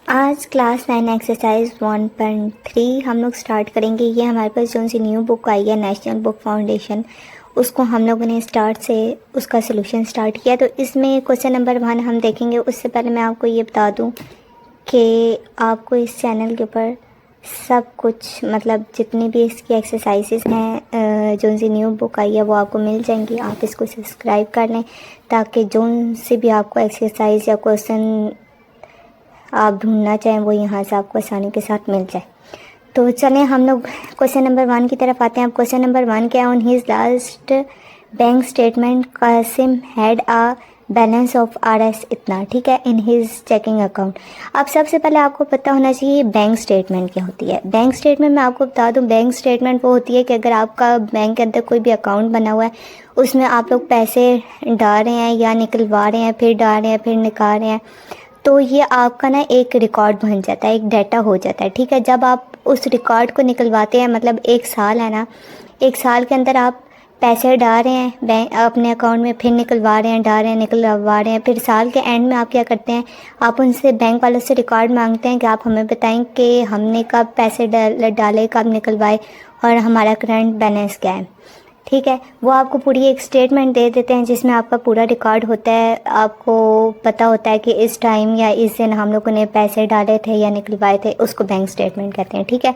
आज class 9 exercise 1.3 हम लोग स्टार्ट करेंगे। ये हमारे पास जो सी न्यू बुक आई है नेशनल बुक फाउंडेशन, उसको हम लोगों ने स्टार्ट से उसका सोल्यूशन स्टार्ट किया। तो इसमें क्वेश्चन नंबर 1 हम देखेंगे। उससे पहले मैं आपको ये बता दूं कि आपको इस चैनल के ऊपर सब कुछ मतलब जितनी भी इसकी एक्सरसाइजेस हैं जो सी न्यू बुक आई है वो आपको मिल जाएंगी। आप इसको सब्सक्राइब कर लें ताकि जो से भी आपको एक्सरसाइज या क्वेश्चन आप ढूंढना चाहें वो यहाँ से आपको आसानी के साथ मिल जाए। तो चलें हम लोग क्वेश्चन नंबर 1 की तरफ आते हैं। अब क्वेश्चन नंबर 1 क्या है? On his last bank statement Kasim had a balance of RS इतना, ठीक है, इन हिज चेकिंग अकाउंट। अब सबसे पहले आपको पता होना चाहिए बैंक स्टेटमेंट क्या होती है। बैंक स्टेटमेंट मैं आपको बता दूं, बैंक स्टेटमेंट वो होती है कि अगर आपका बैंक के अंदर कोई भी अकाउंट बना हुआ है, उसमें आप लोग पैसे डाल रहे हैं या निकलवा रहे हैं, फिर डाल रहे हैं फिर निकाल रहे हैं, तो ये आपका ना एक रिकॉर्ड बन जाता है, एक डाटा हो जाता है, ठीक है। जब आप उस रिकॉर्ड को निकलवाते हैं, मतलब एक साल है ना, एक साल के अंदर आप पैसे डाल रहे हैं बैंक अपने अकाउंट में, फिर निकलवा रहे हैं, डाल रहे हैं, निकलवा रहे हैं, फिर साल के एंड में आप क्या करते हैं, आप उनसे बैंक वालों से रिकॉर्ड मांगते हैं कि आप हमें बताएं कि हमने कब पैसे डाले, कब निकलवाए और हमारा करंट बैलेंस क्या है, ठीक है। वो आपको पूरी एक स्टेटमेंट दे देते हैं जिसमें आपका पूरा रिकॉर्ड होता है। आपको पता होता है कि इस टाइम या इस दिन हम लोगों ने पैसे डाले थे या निकलवाए थे, उसको बैंक स्टेटमेंट कहते हैं, ठीक है।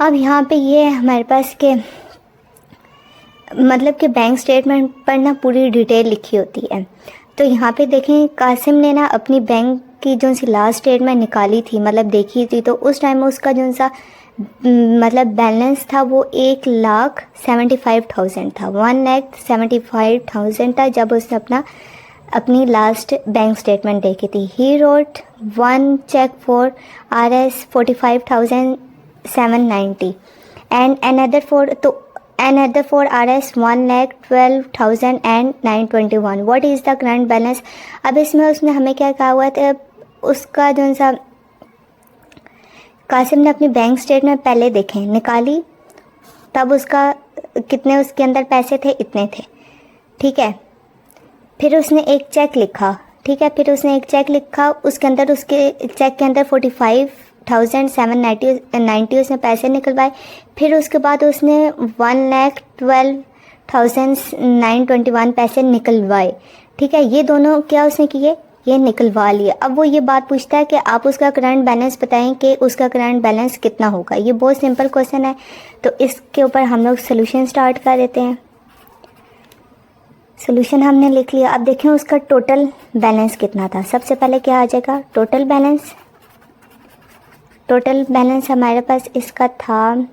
अब यहाँ पे ये हमारे पास के मतलब कि बैंक स्टेटमेंट पर ना पूरी डिटेल लिखी होती है। तो यहाँ पे देखें, कासिम ने ना अपनी बैंक की जो सी लास्ट स्टेटमेंट निकाली थी, मतलब देखी थी, तो उस टाइम उसका जो सा मतलब बैलेंस था वो 1,75,000 था, 1,75,000 था जब उसने अपनी लास्ट बैंक स्टेटमेंट देखी थी। He wrote 1 cheque for RS 45,790 and another for RS 1,12,921। What is the current balance? अब इसमें उसने हमें क्या कहा हुआ था, उसका जो सा कासिम ने अपनी बैंक स्टेटमेंट पहले देखें, निकाली, तब उसका कितने उसके अंदर पैसे थे, इतने थे, ठीक है। फिर उसने एक चेक लिखा, ठीक है, फिर उसने एक चेक लिखा, उसके अंदर उसके चेक के अंदर 45,790 उसने पैसे निकलवाए। फिर उसके बाद उसने 1,12,921 पैसे निकलवाए, ठीक है। ये दोनों क्या उसने किए, ये निकलवा लिया। अब वो ये बात पूछता है कि आप उसका करंट बैलेंस बताएं कि उसका करंट बैलेंस कितना होगा। ये बहुत सिंपल क्वेश्चन है, तो इसके ऊपर हम लोग सोल्यूशन स्टार्ट कर देते हैं। सोल्यूशन हमने लिख लिया। अब देखें उसका टोटल बैलेंस कितना था। सबसे पहले क्या आ जाएगा, टोटल बैलेंस। टोटल बैलेंस हमारे पास इसका था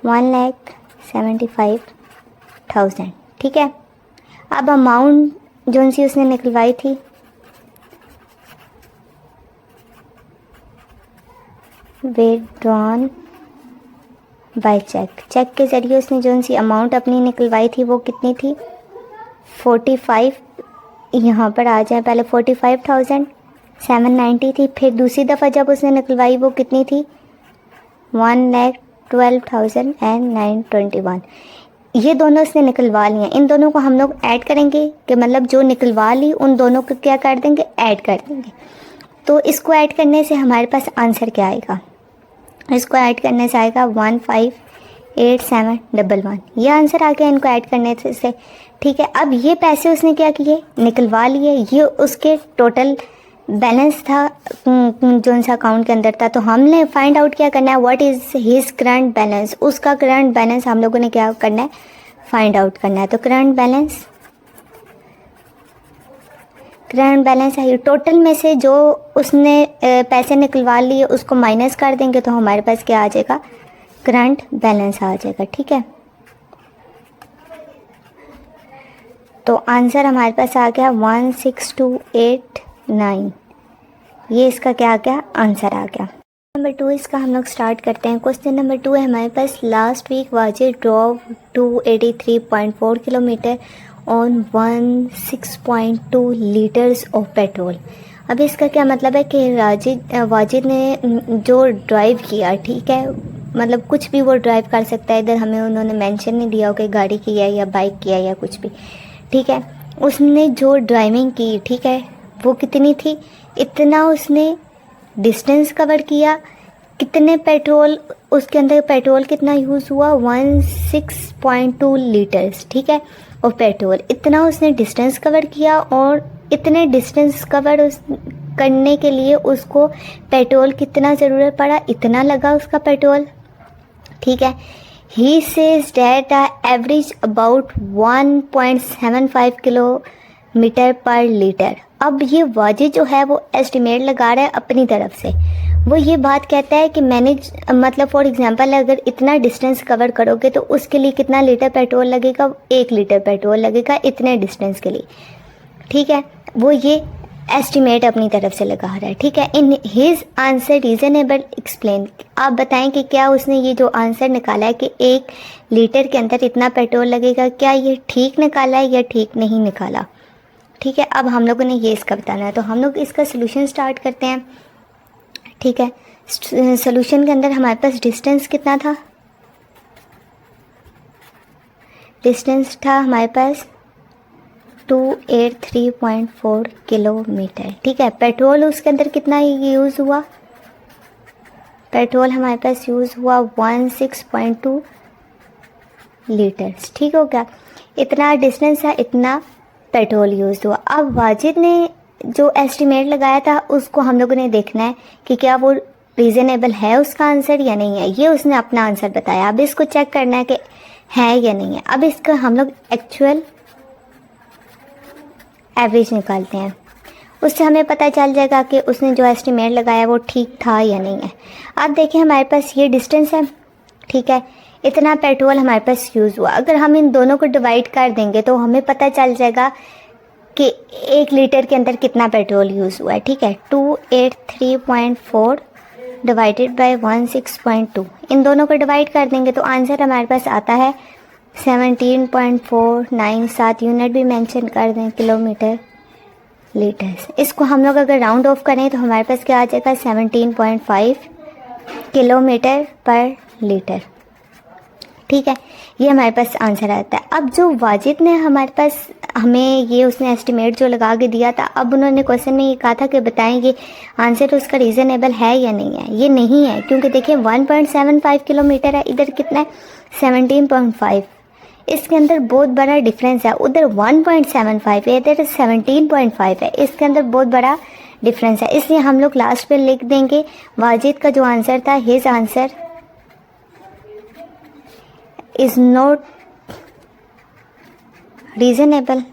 1,75,000, ठीक है। अब अमाउंट जो सी उसने निकलवाई थी, विड्रॉन बाय चेक, चेक के ज़रिए उसने जो सी अमाउंट अपनी निकलवाई थी वो कितनी थी, 45, यहाँ पर आ जाए, पहले 45,790 थी। फिर दूसरी दफ़ा जब उसने निकलवाई वो कितनी थी, 1,12,921। ये दोनों उसने निकलवा लिए। इन दोनों को हम लोग ऐड करेंगे कि मतलब जो निकलवा ली उन दोनों को क्या कर देंगे, ऐड कर देंगे। तो इसको ऐड करने से हमारे पास आंसर क्या आएगा, इसको ऐड करने से आएगा 15,8711। ये आंसर आ गया इनको ऐड करने से, ठीक है। अब ये पैसे उसने क्या किए, निकलवा लिए। ये उसके टोटल बैलेंस था जो सा अकाउंट के अंदर था। तो हमने फाइंड आउट क्या करना है, what is his current balance. उसका करंट बैलेंस हम लोगों ने क्या करना है, फाइंड आउट करना है। तो करंट बैलेंस है टोटल में से जो उसने पैसे निकलवा लिए उसको माइनस कर देंगे तो हमारे पास क्या आ जाएगा, करंट बैलेंस आ जाएगा, ठीक है। तो आंसर हमारे पास आ गया 16289। ये इसका क्या आ गया, आंसर आ गया। नंबर 2 इसका हम लोग स्टार्ट करते हैं। क्वेश्चन नंबर 2 है हमारे पास, last week Wajid drove 283.4 kilometre on 16.2 litres of petrol. अब इसका क्या मतलब है कि वाजिद ने जो ड्राइव किया, ठीक है, मतलब कुछ भी वो ड्राइव कर सकता है। इधर हमें उन्होंने मेंशन नहीं दिया हो कि गाड़ी किया या बाइक किया या कुछ भी, ठीक है। उसने जो ड्राइविंग की, ठीक है, वो कितनी थी, इतना उसने डिस्टेंस कवर किया, कितने पेट्रोल, उसके अंदर पेट्रोल कितना यूज़ हुआ, 16.2 लीटर्स, ठीक है। और पेट्रोल इतना उसने डिस्टेंस कवर किया, और इतने डिस्टेंस कवर करने के लिए उसको पेट्रोल कितना ज़रूरत पड़ा, इतना लगा उसका पेट्रोल, ठीक है। He says that the average about 1.75 kilometre पर लीटर। अब ये वाजिद जो है वो एस्टिमेट लगा रहा है अपनी तरफ से। वो ये बात कहता है कि मैंने मतलब फॉर एग्जांपल अगर इतना डिस्टेंस कवर करोगे तो उसके लिए कितना लीटर पेट्रोल लगेगा, 1 लीटर पेट्रोल लगेगा इतने डिस्टेंस के लिए, ठीक है। वो ये एस्टिमेट अपनी तरफ से लगा रहा है, ठीक है। In his answer reasonable explain, आप बताएं कि क्या उसने ये जो आंसर निकाला है कि 1 लीटर के अंदर इतना पेट्रोल लगेगा, क्या ये ठीक निकाला है या ठीक नहीं निकाला, ठीक है। अब हम लोगों ने ये इसका बताना है, तो हम लोग इसका सोल्यूशन स्टार्ट करते हैं, ठीक है। सोल्यूशन के अंदर हमारे पास डिस्टेंस कितना था, डिस्टेंस था हमारे पास 283.4 किलोमीटर, ठीक है। पेट्रोल उसके अंदर कितना यूज़ हुआ, पेट्रोल हमारे पास यूज़ हुआ 16.2 लीटर्स, ठीक हो गया। इतना डिस्टेंस है, इतना पेट्रोल यूज़ हुआ। अब वाजिद ने जो एस्टिमेट लगाया था उसको हम लोगों ने देखना है कि क्या वो रीज़नेबल है उसका आंसर या नहीं है। ये उसने अपना आंसर बताया, अब इसको चेक करना है कि है या नहीं है। अब इसका हम लोग एक्चुअल एवरेज निकालते हैं, उससे हमें पता चल जाएगा कि उसने जो एस्टिमेट लगाया वो ठीक था या नहीं है। अब देखिए हमारे पास ये डिस्टेंस है, ठीक है, इतना पेट्रोल हमारे पास यूज़ हुआ। अगर हम इन दोनों को डिवाइड कर देंगे तो हमें पता चल जाएगा कि 1 लीटर के अंदर कितना पेट्रोल यूज़ हुआ है, ठीक है। 283.4 डिवाइडेड बाय 16.2, इन दोनों को डिवाइड कर देंगे तो आंसर हमारे पास आता है 17.49, 7 यूनिट भी मेंशन कर दें, किलोमीटर लीटर्स। इसको हम लोग अगर राउंड ऑफ करें तो हमारे पास क्या आ जाएगा, 17.5 किलोमीटर पर लीटर, ठीक है। ये हमारे पास आंसर आता है। अब जो वाजिद ने हमारे पास हमें ये उसने एस्टिमेट जो लगा के दिया था, अब उन्होंने क्वेश्चन में ये कहा था कि बताएं ये आंसर उसका रीज़नेबल है या नहीं है। ये नहीं है, क्योंकि देखिए 1.75 किलोमीटर है, इधर कितना है 17.5, इसके अंदर बहुत बड़ा डिफरेंस है। उधर 1.75 है, इधर 17.5 है, इसके अंदर बहुत बड़ा डिफरेंस है। इसलिए हम लोग लास्ट पे लिख देंगे वाजिद का जो आंसर था, his answer is not reasonable,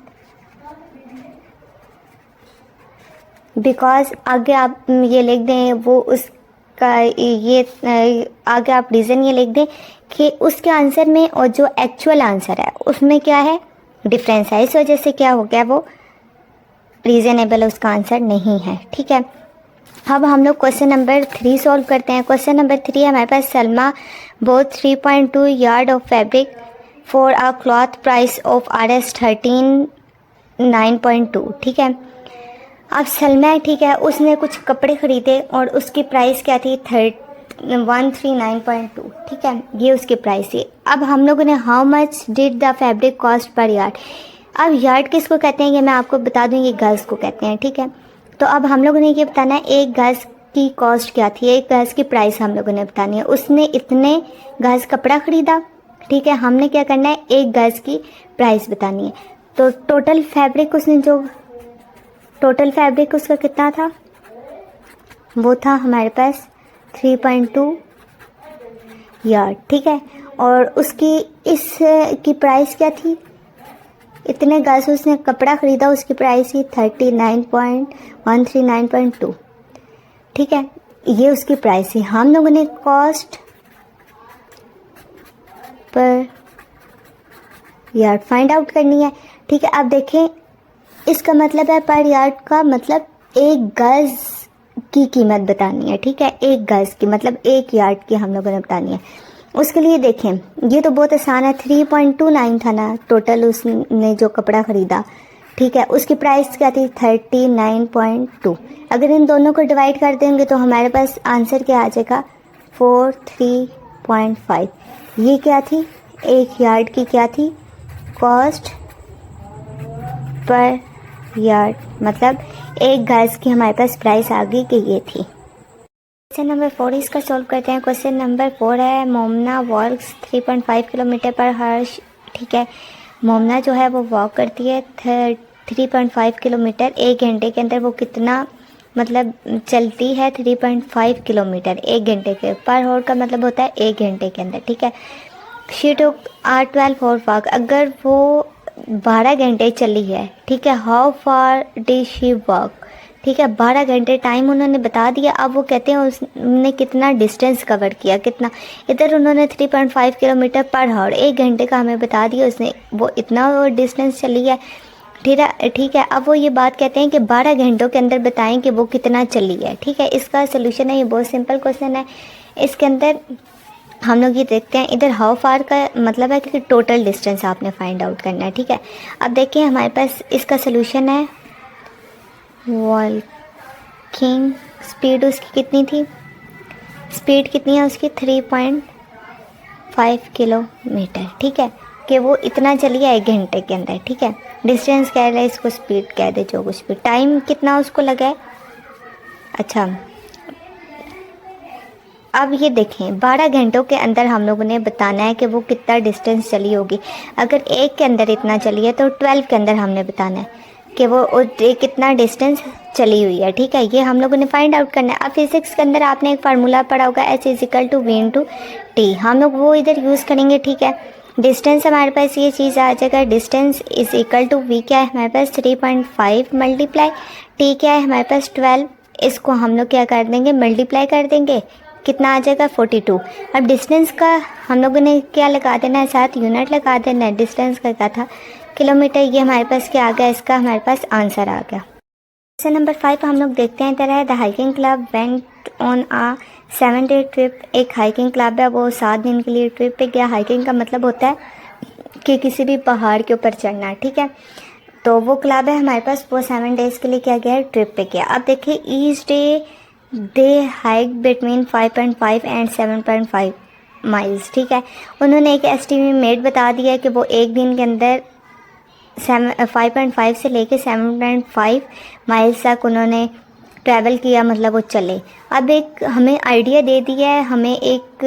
because आगे आप ये लिख दें वो उसका ये आगे आप रीज़न ये लिख दें कि उसके आंसर में और जो एक्चुअल आंसर है उसमें क्या है, डिफरेंस है। इस वजह से क्या हो गया, वो रीज़नेबल उसका आंसर नहीं है, ठीक है। अब हम लोग क्वेश्चन नंबर 3 सॉल्व करते हैं। क्वेश्चन नंबर 3 हमारे पास Salma bought 3.2 yard of fabric for a cloth price of RS 13.9.2, ठीक है। अब सलमा है, ठीक है, उसने कुछ कपड़े ख़रीदे और उसकी प्राइस क्या थी 139.2, ठीक है, ये उसकी प्राइस थी। अब हम लोगों ने how much did the fabric cost per yard, अब यार्ड किसको कहते हैं ये मैं आपको बता दूँ, ये गज़ को कहते हैं, ठीक है। तो अब हम लोगों ने ये बताना है एक गज़ की कॉस्ट क्या थी, एक गज़ की प्राइस हम लोगों ने बतानी है। उसने इतने गज़ कपड़ा ख़रीदा, ठीक है, हमने क्या करना है एक गज़ की प्राइस बतानी है। तो टोटल फैब्रिक उसने जो टोटल फैब्रिक उसका कितना था, वो था हमारे पास 3.2 यार्ड, ठीक है। और उसकी इस की प्राइस क्या थी, इतने गज़ उसने कपड़ा ख़रीदा, उसकी प्राइस थी 139.2, ठीक है, ये उसकी प्राइस थी। हम लोगों ने cost per yard find out करनी है, ठीक है। अब देखें इसका मतलब है पर यार्ड का मतलब एक गज़ की कीमत बतानी है, ठीक है, एक गज़ की मतलब एक यार्ड की हम लोगों ने बतानी है। उसके लिए देखें ये तो बहुत आसान है, 3.29 था ना टोटल उसने जो कपड़ा ख़रीदा, ठीक है, उसकी प्राइस क्या थी 39.2। अगर इन दोनों को डिवाइड कर देंगे तो हमारे पास आंसर क्या आ जाएगा 43.5। ये क्या थी, एक यार्ड की क्या थी कॉस्ट पर यार्ड, मतलब एक गज़ की हमारे पास प्राइस आ गई कि ये थी, क्वेश्चन नंबर 4 इसका सॉल्व करते हैं। क्वेश्चन नंबर 4 है मोमना वॉक्स 3.5 किलोमीटर पर हर्ष। ठीक है, मोमना जो है वो वॉक करती है 3.5 किलोमीटर। 1 घंटे के अंदर वो कितना मतलब चलती है 3.5 किलोमीटर 1 घंटे के। पर हॉर का मतलब होता है 1 घंटे के अंदर। ठीक है, शी टुक 12 हॉर वॉक, अगर वो 12 घंटे चली है। ठीक है, how far did she walk. ठीक है, 12 घंटे टाइम उन्होंने बता दिया। अब वो कहते हैं उसने कितना डिस्टेंस कवर किया, कितना। इधर उन्होंने 3.5 किलोमीटर पर हावर 1 घंटे का हमें बता दिया, उसने वो इतना डिस्टेंस चली है। ठीक है, अब वो ये बात कहते हैं कि 12 घंटों के अंदर बताएं कि वो कितना चली है। ठीक है, इसका सोल्यूशन है, ये बहुत सिंपल क्वेश्चन है। इसके अंदर हम लोग ये देखते हैं, इधर हाउ फार का मतलब है कि टोटल डिस्टेंस आपने फाइंड आउट करना है। ठीक है, अब देखिए हमारे पास इसका सोल्यूशन है। वॉकिंग स्पीड उसकी कितनी थी, स्पीड कितनी है उसकी 3.5 किलोमीटर। ठीक है, कि वो इतना चली है 1 घंटे के अंदर। ठीक है, डिस्टेंस कह रहे हैं, इसको स्पीड कह दे जो कुछ भी। टाइम कितना उसको लगा है। अच्छा, अब ये देखें 12 घंटों के अंदर हम लोगों ने बताना है कि वो कितना डिस्टेंस चली होगी। अगर 1 के अंदर इतना चली है तो 12 के अंदर हमने बताना है कि वो कितना डिस्टेंस चली हुई है। ठीक है, ये हम लोगों ने फाइंड आउट करना है। अब फिजिक्स के अंदर आपने एक फार्मूला पढ़ा होगा H=V/T, हम लोग वो इधर यूज़ करेंगे। ठीक है, डिस्टेंस हमारे पास ये चीज़ आ जाएगा, डिस्टेंस V क्या है हमारे पास 3.5 मल्टीप्लाई T क्या है हमारे पास 12। इसको हम लोग क्या कर देंगे, मल्टीप्लाई कर देंगे, कितना आ जाएगा 42। अब डिस्टेंस का हम लोगों ने क्या लगा देना है, साथ यूनिट लगा देना है। डिस्टेंस का क्या था, किलोमीटर। ये हमारे पास क्या आ गया, इसका हमारे पास आंसर आ गया। क्वेश्चन नंबर 5 हम लोग देखते हैं। तरह the hiking club went on a 7-day trip. एक हाइकिंग क्लब है, वो 7 दिन के लिए ट्रिप पे गया। हाइकिंग का मतलब होता है कि किसी भी पहाड़ के ऊपर चढ़ना। ठीक है, तो वो क्लब है हमारे पास, वो 7 days के लिए क्या गया है, ट्रिप पे गया। अब देखिए each day they hike between 5.5 and 7.5 miles. ठीक है, उन्होंने एक एस्टीमेट बता दिया है कि वो 1 दिन के अंदर 5.5 से लेके 7.5 माइल्स तक उन्होंने ट्रैवल किया, मतलब वो चले। अब एक हमें आइडिया दे दिया है, हमें एक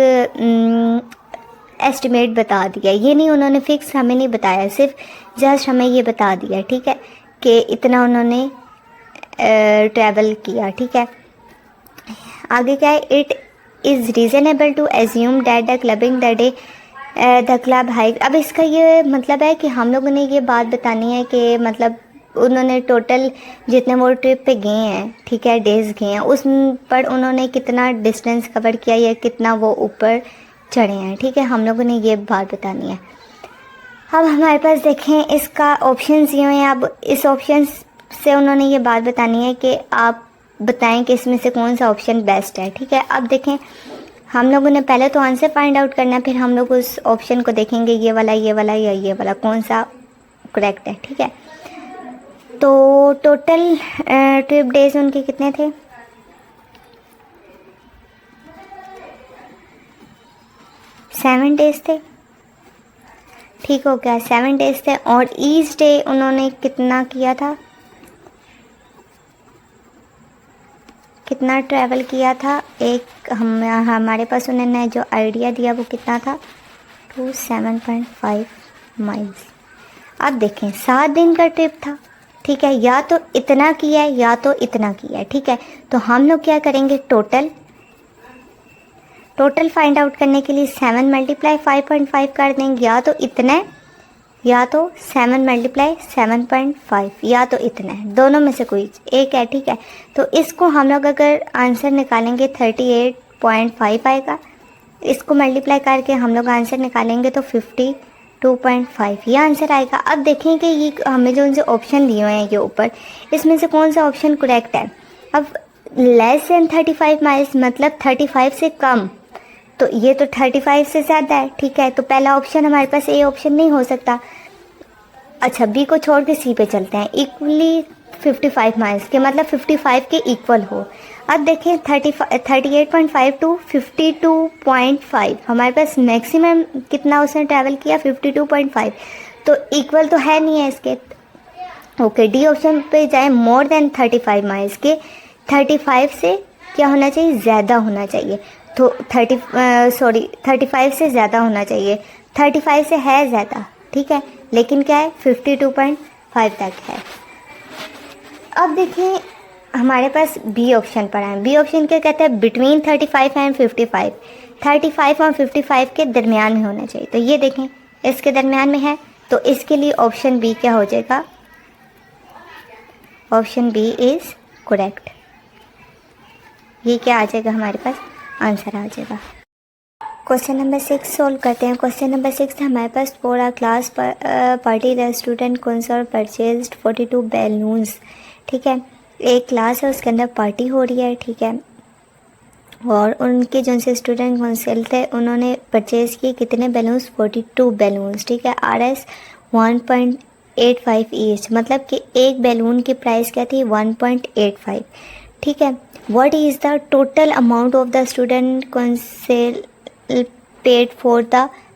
एस्टिमेट बता दिया। ये नहीं उन्होंने फिक्स हमें नहीं बताया, सिर्फ जस्ट हमें ये बता दिया। ठीक है, कि इतना उन्होंने ट्रैवल किया। ठीक है, आगे क्या है, it is reasonable to assume that the clubbing the day the club hike. अब इसका ये मतलब है कि हम लोगों ने ये बात बतानी है कि मतलब उन्होंने टोटल जितने वो ट्रिप पे गए हैं, ठीक है, डेज़ गए हैं, उस पर उन्होंने कितना डिस्टेंस कवर किया या कितना वो ऊपर चढ़े हैं। ठीक है, हम लोगों ने ये बात बतानी है। अब हमारे पास देखें इसका ऑप्शन ये हैं। अब इस ऑप्शन से उन्होंने ये बात बतानी है कि आप बताएं कि इसमें से कौन सा ऑप्शन बेस्ट है। ठीक है, अब देखें हम लोगों ने पहले तो आंसर फाइंड आउट करना है, फिर हम लोग उस ऑप्शन को देखेंगे ये वाला या ये वाला कौन सा करेक्ट है। ठीक है, तो टोटल ट्रिप डेज उनके कितने थे, 7 days थे। ठीक हो गया, 7 days थे। और ईच डे उन्होंने कितना किया था, कितना ट्रैवल किया था, एक हमारे पास उन्होंने जो आइडिया दिया वो कितना था 7.5 माइल्स। अब देखें 7 दिन का ट्रिप था। ठीक है, या तो इतना किया है या तो इतना किया है। ठीक है, तो हम लोग क्या करेंगे, टोटल फाइंड आउट करने के लिए 7 × 5.5 कर देंगे, या तो इतना है या तो 7 × 7.5 या तो इतना है, दोनों में से कोई एक है। ठीक है, तो इसको हम लोग अगर आंसर निकालेंगे 38.5 आएगा। इसको मल्टीप्लाई करके हम लोग आंसर निकालेंगे तो 52.5 ये आंसर आएगा। अब देखें कि ये हमें जो उनसे ऑप्शन दिए हुए हैं ये ऊपर, इसमें से कौन सा ऑप्शन करेक्ट है। अब लेस देन 35 माइल्स मतलब 35 से कम, तो ये तो 35 से ज़्यादा है। ठीक है, तो पहला ऑप्शन हमारे पास ए ऑप्शन नहीं हो सकता। अच्छा, बी को छोड़ के सी पे चलते हैं। इक्वली 55 माइल्स के मतलब 55 के इक्वल हो। अब देखें 38.5 टू 52.5 हमारे पास मैक्सिमम कितना उसने ट्रैवल किया 52.5, तो इक्वल तो है नहीं है इसके। ओके, डी ऑप्शन पे जाए, मोर देन 35 माइल्स के 35 से क्या होना चाहिए, ज़्यादा होना चाहिए। तो 35 से ज़्यादा होना चाहिए। 35 से है ज़्यादा, ठीक है, लेकिन क्या है 52.5 तक है। अब देखिए हमारे पास बी ऑप्शन पड़ा है। बी ऑप्शन क्या कहता है, बिटवीन 35 एंड 55। 35 और 55 के दरमियान में होना चाहिए। तो ये देखें इसके दरमियान में है, तो इसके लिए ऑप्शन बी क्या हो जाएगा, ऑप्शन बी इज़ करेक्ट। ये क्या आ जाएगा, हमारे पास आंसर आ जाएगा। क्वेश्चन नंबर 6 सोल्व करते हैं। क्वेश्चन नंबर 6 हमारे पास for a class party the student concert purchased 42 balloons. ठीक है, एक क्लास है उसके अंदर पार्टी हो रही है, ठीक है, और उनके जो से स्टूडेंट काउंसिल थे उन्होंने परचेज़ किए कितने बैलून्स, 42 बैलून्स, ठीक है। RS 1.85 ईच, मतलब कि एक बैलून की प्राइस क्या थी, 1.85, ठीक है। What is the total amount of the student council paid for the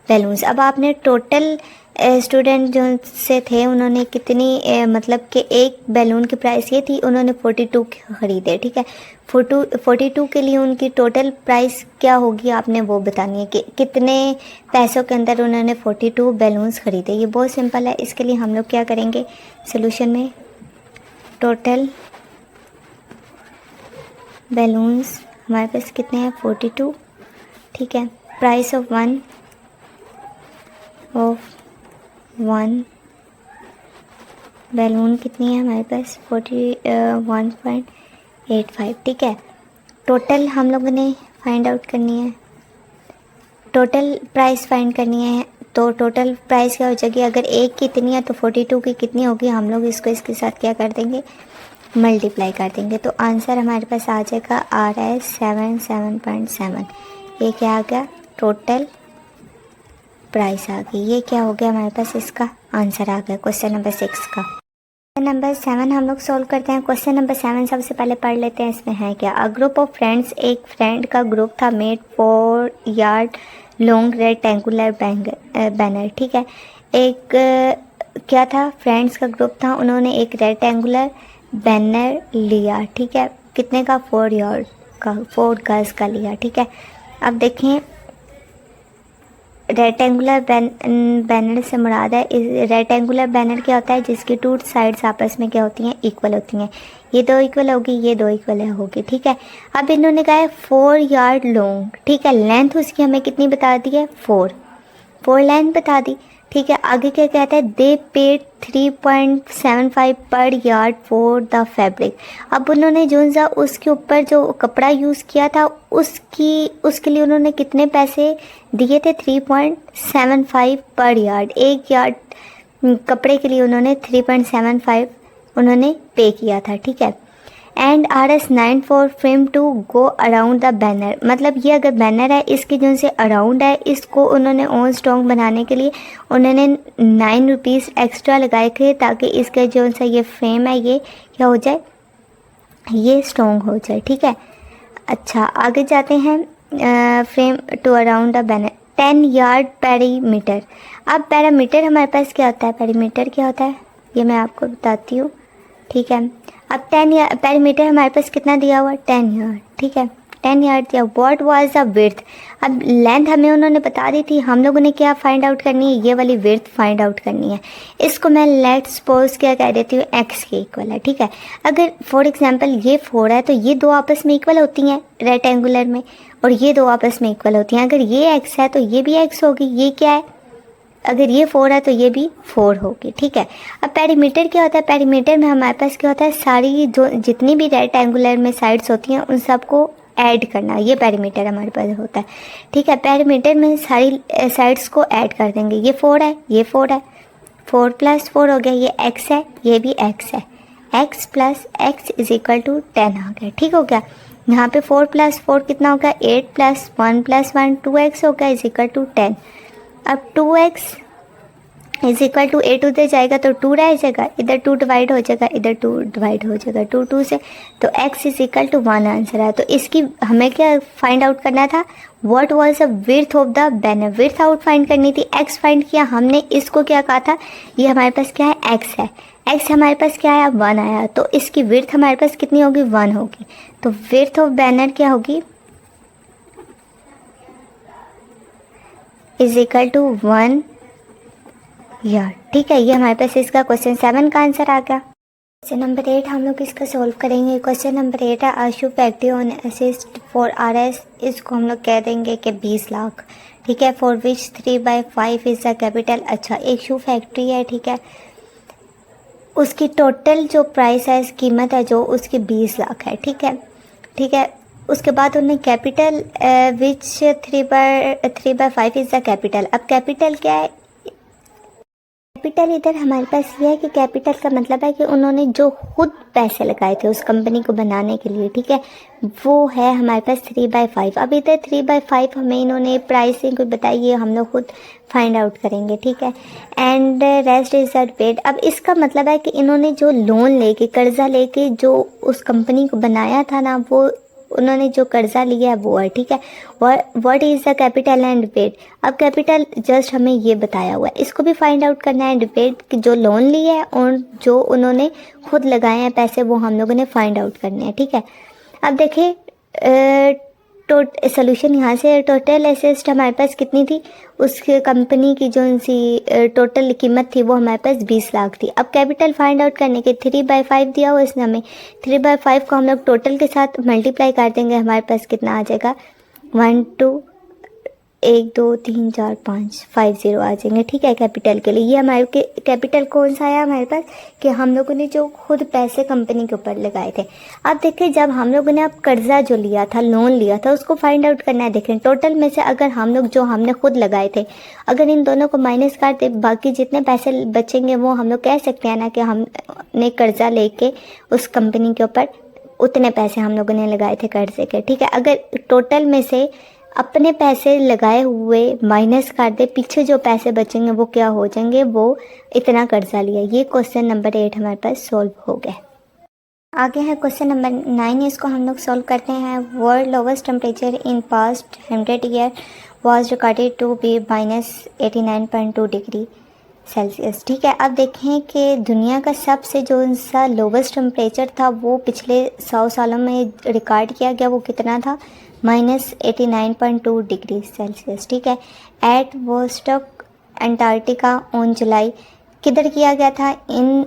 balloons. अब आपने टोटल स्टूडेंट जो से थे उन्होंने कितनी मतलब कि एक बैलून की प्राइस ये थी, उन्होंने 42 ख़रीदे, ठीक है। 42 के लिए उनकी टोटल प्राइस क्या होगी आपने वो बतानी है कि कितने पैसों के अंदर उन्होंने 42 बैलून्स ख़रीदे। ये बहुत सिंपल है। इसके लिए हम लोग क्या करेंगे, सोल्यूशन में टोटल बैलून्स हमारे पास कितने हैं, 42, ठीक है। प्राइस ऑफ वन बैलून कितनी है हमारे पास, 1.85, ठीक है। टोटल हम लोगों ने फाइंड आउट करनी है, टोटल प्राइस फाइंड करनी है। तो टोटल प्राइस क्या हो जाएगी, अगर एक की इतनी है तो 42 की कितनी होगी, हम लोग इसको इसके साथ क्या कर देंगे, मल्टीप्लाई कर देंगे। तो आंसर हमारे पास आ जाएगा RS 7.7। ये क्या आ गया, टोटल प्राइस आ गई। ये क्या हो गया हमारे पास, इसका आंसर आ गया क्वेश्चन नंबर 6 का। क्वेश्चन नंबर 7 हम लोग सॉल्व करते हैं। क्वेश्चन नंबर 7 सबसे पहले पढ़ लेते हैं, इसमें है क्या, अ ग्रुप ऑफ फ्रेंड्स, एक फ्रेंड का ग्रुप था, made 4 yard long rectangular banner, ठीक है। एक क्या था, फ्रेंड्स का ग्रुप था, उन्होंने एक रेक्टेंगुलर बैनर लिया, ठीक है, कितने का, 4 यार्ड का, 4 गज का लिया, ठीक है। अब देखें रेक्टेंगुलर बैनर से मुराद है, रेक्टेंगुलर बैनर क्या होता है, जिसकी 2 साइड्स आपस में क्या होती हैं, इक्वल होती हैं। ये 2 इक्वल होगी, ये 2 इक्वल होगी, ठीक है। अब इन्होंने कहा है 4 यार्ड लॉन्ग, ठीक है, लेंथ उसकी हमें कितनी बता दी है, 4 लेंथ बता दी, ठीक है। आगे क्या कहता है, दे पेड 3.75 पर यार्ड फॉर द फैब्रिक। अब उन्होंने जो सा उसके ऊपर जो कपड़ा यूज़ किया था उसके लिए उन्होंने कितने पैसे दिए थे, 3.75 पर यार्ड। एक यार्ड कपड़े के लिए उन्होंने 3.75 उन्होंने पे किया था, ठीक है। And RS 9 for frame to go around the banner, मतलब ये अगर बैनर है इसके जो से अराउंड है, इसको उन्होंने ऑन स्ट्रॉन्ग बनाने के लिए उन्होंने 9 रुपीज़ एक्स्ट्रा लगाए थे, ताकि इसका जो सा ये फ्रेम है ये क्या हो जाए, ये स्ट्रॉन्ग हो जाए, ठीक है। अच्छा आगे जाते हैं, frame to around the banner 10 yard perimeter. अब पेरीमीटर हमारे पास क्या होता है, पेरीमीटर क्या होता है ये मैं आपको बताती हूँ, ठीक है। अब 10 पेरीमीटर हमारे पास कितना दिया हुआ, 10 यार्ड, ठीक है, 10 यार्ड दिया। व्हाट वाज द विड्थ, अब लेंथ हमें उन्होंने बता दी थी, हम लोगों ने क्या फाइंड आउट करनी है, ये वाली विड्थ फाइंड आउट करनी है। इसको मैं लेट्स सपोज क्या कह देती हूँ, x के इक्वल है, ठीक है। अगर फॉर एग्जांपल ये 4 है तो ये 2 आपस में इक्वल होती हैं रेक्टेंगुलर में, और ये 2 आपस में इक्वल होती हैं। अगर ये x है तो ये भी x होगी, ये क्या है, अगर ये 4 है तो ये भी 4 होगी, ठीक है। अब पेरीमीटर क्या होता है, पेरीमीटर में हमारे पास क्या होता है, सारी जो जितनी भी रेक्टेंगुलर में साइड्स होती हैं उन सबको ऐड करना, ये पेरीमीटर हमारे पास होता है, ठीक है। पेरीमीटर में सारी साइड्स को ऐड कर देंगे, ये 4 है, ये 4 है, 4 + 4 हो गया, ये x है, ये भी x है, x + x = 10 आ गया, ठीक हो गया। यहाँ पे 4 + 4 कितना होगा, 8 + 1 + 1 2x होगा = 10। अब 2x = 8 उधर जाएगा तो 2 रह जाएगा, इधर 2 डिवाइड हो जाएगा, इधर 2 डिवाइड हो जाएगा, 2 से, तो x = 1 आंसर है। तो इसकी हमें क्या फाइंड आउट करना था, what was the width of the banner, width out find करनी थी, x फाइंड किया हमने, इसको क्या कहा था, ये हमारे पास क्या है, x है, एक्स हमारे पास क्या आया, 1 आया, तो इसकी विड्थ हमारे पास कितनी होगी, 1 होगी। तो विड्थ ऑफ बैनर क्या होगी, इज इक्वल टू 1 ईयर। ठीक है, ये हमारे पास इसका क्वेश्चन 7 का आंसर आ गया। क्वेश्चन नंबर 8 हम लोग इसका सॉल्व करेंगे। क्वेश्चन नंबर 8 है Ashu factory on assist for RS, इसको हम लोग कह देंगे कि 20 लाख। ठीक है, for which 3/5 is the capital. अच्छा, एक शू फैक्ट्री है, ठीक है, उसकी टोटल जो प्राइस है, कीमत है जो, उसकी 20 लाख है। ठीक है, ठीक है, उसके बाद उन्हें capital which 3/5 is the capital. अब कैपिटल क्या है, कैपिटल इधर हमारे पास ये है कि कैपिटल का मतलब है कि उन्होंने जो खुद पैसे लगाए थे उस कंपनी को बनाने के लिए, ठीक है, वो है हमारे पास 3/5। अब इधर 3/5 हमें इन्होंने प्राइसिंग को बताई, ये हम लोग खुद फाइंड आउट करेंगे। ठीक है, and rest is that paid. अब इसका मतलब है कि इन्होंने जो लोन लेके, कर्जा लेके जो उस कंपनी को बनाया था ना, वो उन्होंने जो कर्जा लिया है वो है। ठीक है, what is the capital and paid. अब कैपिटल जस्ट हमें ये बताया हुआ है, इसको भी फाइंड आउट करना है। पेड जो लोन लिए है और जो उन्होंने खुद लगाए हैं पैसे, वो हम लोगों ने फाइंड आउट करने हैं। ठीक है, अब देखिए सोल्यूशन यहाँ से, टोटल एसेट हमारे पास कितनी थी, उस कंपनी की जो सी टोटल कीमत थी वो हमारे पास 20 लाख थी। अब कैपिटल फाइंड आउट करने के 3/5 दिया हुआ इसने हमें, 3/5 को हम लोग टोटल के साथ मल्टीप्लाई कर देंगे, हमारे पास कितना आ जाएगा, 1 2 1 2 3 4 5 5 0 आ जाएंगे। ठीक है, कैपिटल के लिए ये हमारे कैपिटल कौन सा आया हमारे पास, कि हम लोगों ने जो खुद पैसे कंपनी के ऊपर लगाए थे। अब देखिए, जब हम लोगों ने अब कर्जा जो लिया था, लोन लिया था, उसको फाइंड आउट करना है। देखें, टोटल में से अगर हम लोग जो हमने खुद लगाए थे, अगर इन दोनों को माइनस कर दे, बाकी जितने पैसे बचेंगे वो हम लोग कह सकते हैं ना कि हमने कर्जा लेके उस कंपनी के ऊपर उतने पैसे हम लोगों ने लगाए थे कर्जे के। ठीक है, अगर टोटल में से अपने पैसे लगाए हुए माइनस कर दे, पीछे जो पैसे बचेंगे वो क्या हो जाएंगे, वो इतना कर्जा लिया। ये क्वेश्चन नंबर 8 हमारे पास सॉल्व हो गया। आगे है क्वेश्चन नंबर 9, इसको हम लोग सॉल्व करते हैं। World lowest temperature in past 100 year was recorded to be -89.2 degree Celsius. ठीक है, अब देखें कि दुनिया का सबसे जो सा लोवेस्ट टेम्परेचर था वो पिछले 100 सालों में रिकॉर्ड किया गया, वो कितना था, -89.2 डिग्री सेल्सियस। ठीक है, at Vostok Antarctica on July, किधर किया गया था, इन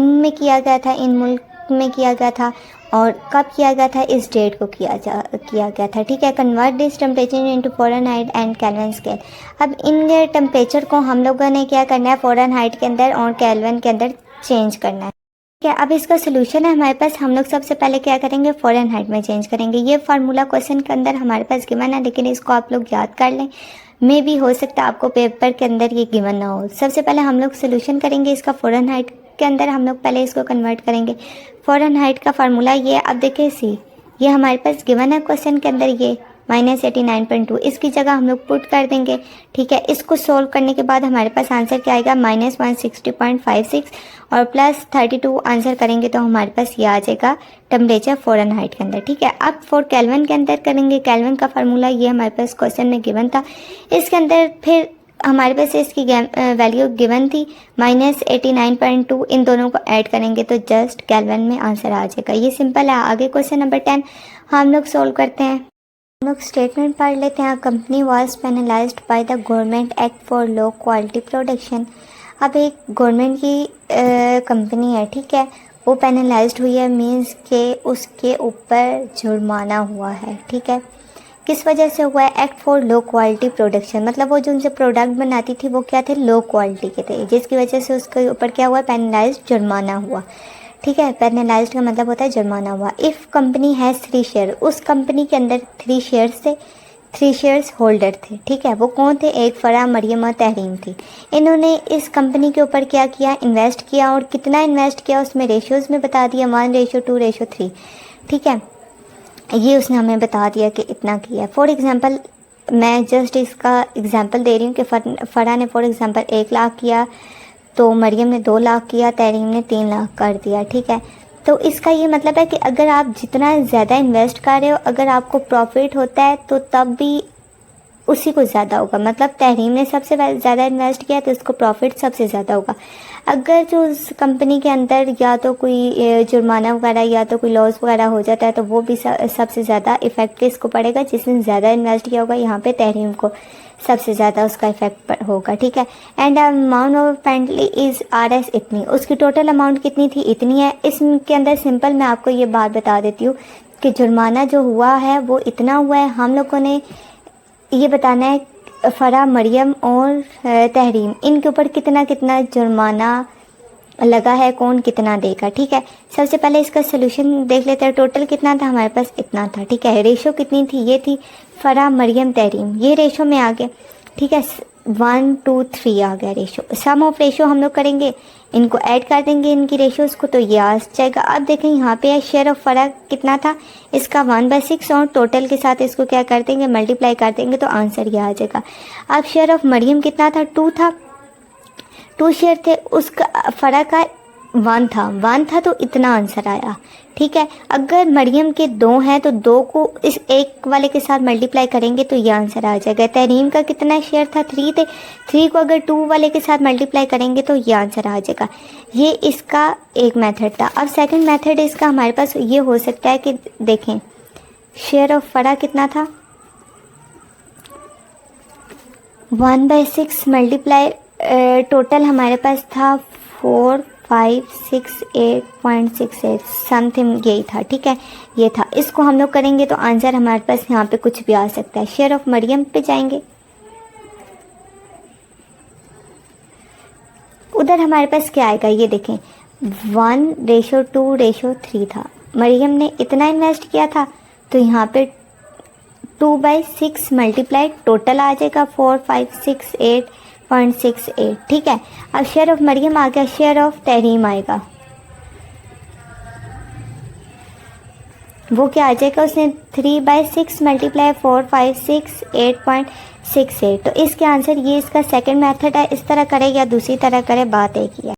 में किया गया था, इन मुल्क में किया गया था, और कब किया गया था, इस डेट को किया गया था। ठीक है, convert this temperature into Fahrenheit and kelvin scale. अब इन टेम्परेचर को हम लोगों ने क्या करना है, फ़ारेनहाइट के अंदर और केल्विन के अंदर चेंज करना है। ठीक है, अब इसका सोल्यूशन है हमारे पास, हम लोग सबसे पहले क्या करेंगे, फ़ारेनहाइट में चेंज करेंगे। ये फार्मूला क्वेश्चन के अंदर हमारे पास गिवन है, लेकिन इसको आप लोग याद कर लें, मे भी हो सकता है आपको पेपर के अंदर ये गिवन ना हो। सबसे पहले हम लोग सोल्यूशन करेंगे इसका, फ़ारेनहाइट के अंदर हम लोग पहले इसको कन्वर्ट करेंगे। फ़ारेनहाइट का फार्मूला ये, अब देखिए सी, ये हमारे पास गिवन है क्वेश्चन के अंदर, ये -89.2, इसकी जगह हम लोग पुट कर देंगे। ठीक है, इसको सोल्व करने के बाद हमारे पास आंसर क्या आएगा, -160.56 और +32 आंसर करेंगे तो हमारे पास ये आ जाएगा टेम्परेचर फ़ारेनहाइट के अंदर। ठीक है, अब फॉर केल्विन के अंदर करेंगे। केल्विन का फार्मूला ये हमारे पास क्वेश्चन में गिवन था, इसके अंदर फिर हमारे पास इसकी वैल्यू गिवन थी -89.2, इन दोनों को ऐड करेंगे तो जस्ट केल्विन में आंसर आ जाएगा। ये सिंपल है। आगे क्वेश्चन नंबर 10 हम लोग सोल्व करते हैं। हम लोग स्टेटमेंट पढ़ लेते हैं। Company was penalised by the government act for low quality production. अब एक गवर्नमेंट की कंपनी है, ठीक है, वो पेनलाइज्ड हुई है, मीन्स के उसके ऊपर जुर्माना हुआ है। ठीक है, किस वजह से हुआ है, act for low quality production, मतलब वो जो उनसे प्रोडक्ट बनाती थी वो क्या थे, लो क्वालिटी के थे, जिसकी वजह से उसके ऊपर क्या हुआ, पेनलाइज्ड, जुर्माना हुआ। ठीक है, पेनलाइज्ड का मतलब होता है जुर्माना हुआ। इफ़ कंपनी हैज़ 3 शेयर, उस कंपनी के अंदर 3 शेयर्स थे, 3 शेयर्स होल्डर थे। ठीक है, वो कौन थे, एक फ़रा, मरियम और तहरीम थी। इन्होंने इस कंपनी के ऊपर क्या किया, इन्वेस्ट किया, और कितना इन्वेस्ट किया उसमें रेशियोज़ में बता दिया, 1:2:3। ठीक है, ये उसने हमें बता दिया कि इतना किया। फॉर एग्ज़ाम्पल मैं जस्ट इसका एग्ज़ाम्पल दे रही हूँ कि फ़रा ने फॉर एग्ज़ाम्पल 1 लाख किया, तो मरियम ने 2 लाख किया, तहरीम ने 3 लाख कर दिया। ठीक है, तो इसका ये मतलब है कि अगर आप जितना ज़्यादा इन्वेस्ट कर रहे हो, अगर आपको प्रॉफिट होता है तो तब भी उसी को ज़्यादा होगा। मतलब तहरीम ने सबसे ज़्यादा इन्वेस्ट किया तो उसको प्रॉफिट सबसे ज़्यादा होगा। अगर जो उस कंपनी के अंदर या तो कोई जुर्माना वगैरह या तो कोई लॉस वगैरह हो जाता है तो वो भी सबसे ज़्यादा इफ़ेक्ट किसको पड़ेगा, जिसने ज़्यादा इन्वेस्ट किया होगा। यहाँ पे तहरीम को सबसे ज़्यादा उसका इफेक्ट होगा, ठीक है। And amount of penalty is RS इतनी, उसकी टोटल अमाउंट कितनी थी, इतनी है। इसके अंदर सिंपल मैं आपको ये बात बता देती हूँ कि जुर्माना जो हुआ है वो इतना हुआ है। हम लोगों ने ये बताना है फ़रा, मरियम और तहरीम, इनके ऊपर कितना कितना जुर्माना लगा है, कौन कितना देगा, ठीक है। सबसे पहले इसका सोल्यूशन देख लेते हैं। टोटल कितना था हमारे पास, इतना था, ठीक है। रेशो कितनी थी, ये थी फ़रा, मरियम, तहरीम, ये रेशो में आ गया, ठीक है। 1 2 3 आ गया रेशो। सम ऑफ रेशो हम लोग करेंगे, इनको ऐड कर देंगे इनकी रेशोज़ को, तो ये आ जाएगा। अब देखें यहाँ पे है शेयर ऑफ फ़रा कितना था, इसका 1/6 और टोटल के साथ इसको क्या कर देंगे, मल्टीप्लाई कर देंगे तो आंसर ये आ जाएगा। अब शेयर ऑफ मरियम कितना था, 2 था, 2 शेयर थे, उसका फ़रा का 1 था तो इतना आंसर आया, ठीक है। अगर मरियम के 2 हैं तो 2 को इस एक वाले के साथ मल्टीप्लाई करेंगे तो ये आंसर आ जाएगा। तहरीम का कितना शेयर था, 3 थे, 3 को अगर 2 वाले के साथ मल्टीप्लाई करेंगे तो ये आंसर आ जाएगा। ये इसका एक मेथड था। अब सेकंड मेथड इसका हमारे पास ये हो सकता है कि देखें शेयर ऑफ फ़रा कितना था, 1/6 मल्टीप्लाई टोटल हमारे पास था 4568.68 समथिंग, यही था, ठीक है, ये था। इसको हम लोग करेंगे तो आंसर हमारे पास यहाँ पे कुछ भी आ सकता है। शेयर ऑफ मरियम पे जाएंगे, उधर हमारे पास क्या आएगा, ये देखें 1:2:3 था। मरियम ने इतना इन्वेस्ट किया था तो यहाँ पे 2/6 मल्टीप्लाई टोटल आ जाएगा 4568.68, ठीक है। अब शेयर ऑफ मरियम आ गया, शेयर ऑफ तहरीम आएगा, वो क्या आ जाएगा, उसने 3/6 मल्टीप्लाई 4568.68। तो इसके आंसर ये इसका सेकंड मेथड है। इस तरह करे या दूसरी तरह करे, बात एक ही है।